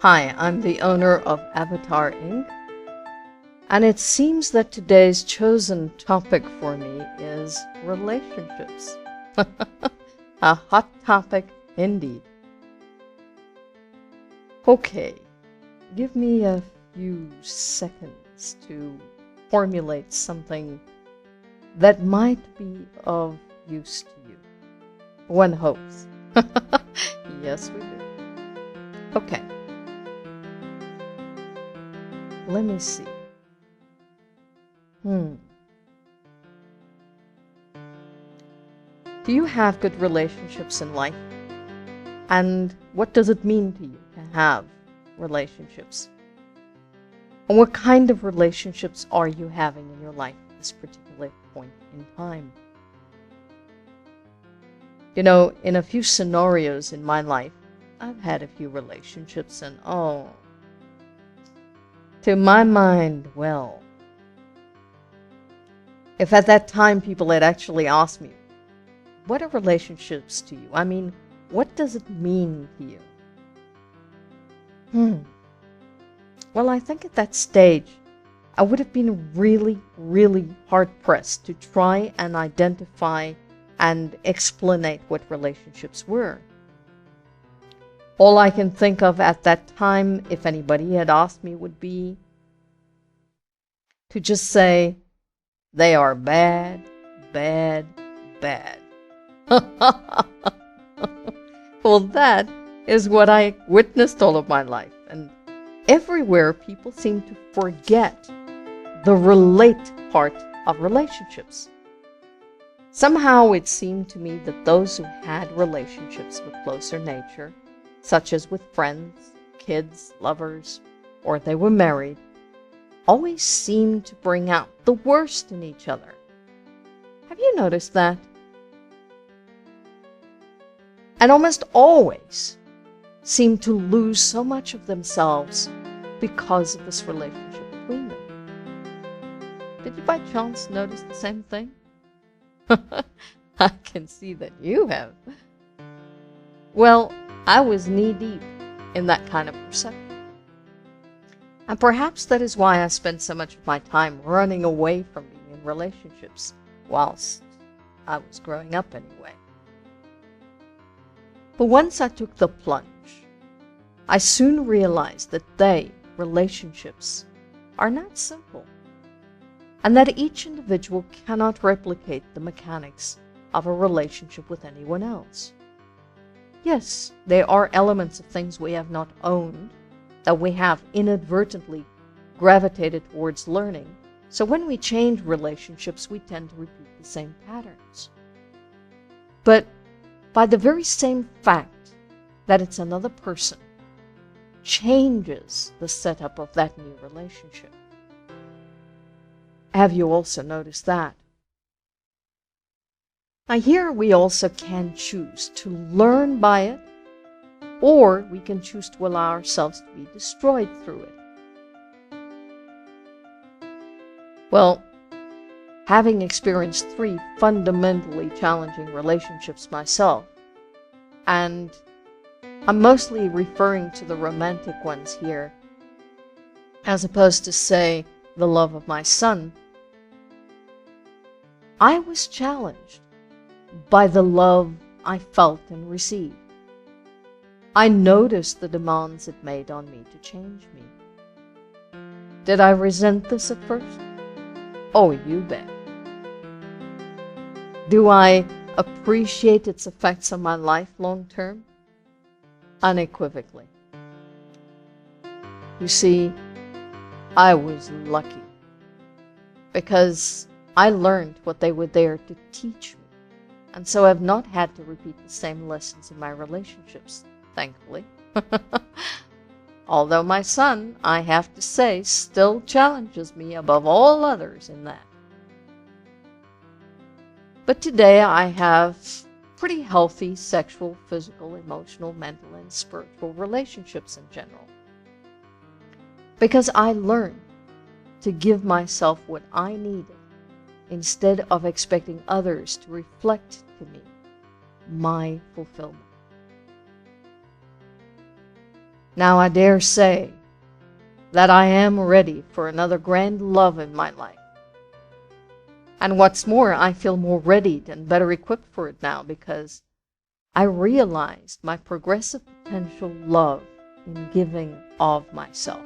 Hi, I'm the owner of Avatar Inc., and it seems that today's chosen topic for me is relationships. A hot topic indeed. Okay, give me a few seconds to formulate something that might be of use to you. One hopes. Yes, we do. Okay. Let me see. Do you have good relationships in life? And what does it mean to you to have relationships? And what kind of relationships are you having in your life at this particular point in time? You know, in a few scenarios in my life, I've had a few relationships, and to my mind, well, if at that time people had actually asked me, what are relationships to you? I mean, what does it mean to you? Well, I think at that stage, I would have been really, really hard-pressed to try and identify and explain what relationships were. All I can think of at that time, if anybody had asked me, would be to just say, they are bad, bad, bad. Well, that is what I witnessed all of my life. And everywhere people seem to forget the relate part of relationships. Somehow it seemed to me that those who had relationships of a closer nature, such as with friends, kids, lovers, or they were married, always seemed to bring out the worst in each other. Have you noticed that? And almost always seem to lose so much of themselves because of this relationship between them. Did you by chance notice the same thing? I can see that you have. Well, I was knee-deep in that kind of perception. And perhaps that is why I spent so much of my time running away from being in relationships whilst I was growing up anyway. But once I took the plunge, I soon realized that relationships, are not simple, and that each individual cannot replicate the mechanics of a relationship with anyone else. Yes, there are elements of things we have not owned, that we have inadvertently gravitated towards learning. So when we change relationships, we tend to repeat the same patterns. But by the very same fact that it's another person, changes the setup of that new relationship. Have you also noticed that? Now here we also can choose to learn by it, or we can choose to allow ourselves to be destroyed through it. Well, having experienced 3 fundamentally challenging relationships myself, and I'm mostly referring to the romantic ones here, as opposed to, say, the love of my son, I was challenged by the love I felt and received. I noticed the demands it made on me to change me. Did I resent this at first? Oh, you bet. Do I appreciate its effects on my life long term? Unequivocally. You see, I was lucky because I learned what they were there to teach me, and so I've not had to repeat the same lessons in my relationships. Thankfully. Although my son, I have to say, still challenges me above all others in that. But today I have pretty healthy sexual, physical, emotional, mental, and spiritual relationships in general. Because I learned to give myself what I needed instead of expecting others to reflect to me my fulfillment. Now I dare say that I am ready for another grand love in my life. And what's more, I feel more ready and better equipped for it now because I realized my progressive potential love in giving of myself.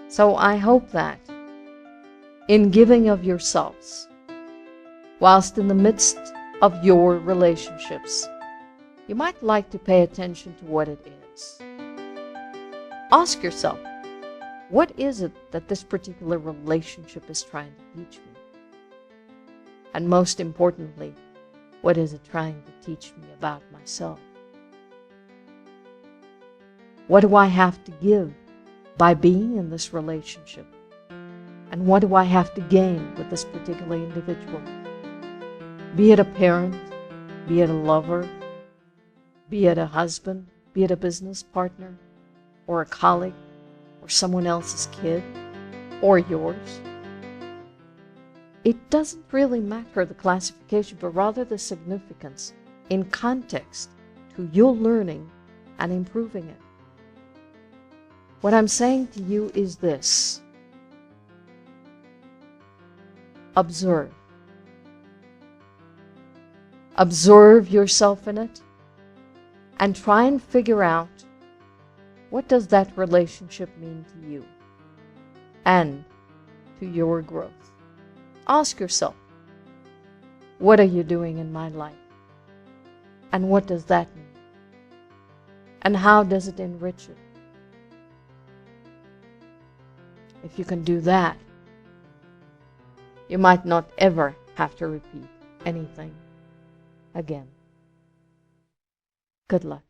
So I hope that in giving of yourselves, whilst in the midst of your relationships, you might like to pay attention to what it is. Ask yourself, what is it that this particular relationship is trying to teach me? And most importantly, what is it trying to teach me about myself? What do I have to give by being in this relationship? And what do I have to gain with this particular individual? Be it a parent, be it a lover, be it a husband, be it a business partner, or a colleague, or someone else's kid, or yours. It doesn't really matter the classification, but rather the significance in context to your learning and improving it. What I'm saying to you is this: observe. Observe yourself in it and try and figure out, what does that relationship mean to you and to your growth? Ask yourself, what are you doing in my life? And what does that mean? And how does it enrich it? If you can do that, you might not ever have to repeat anything again. Good luck.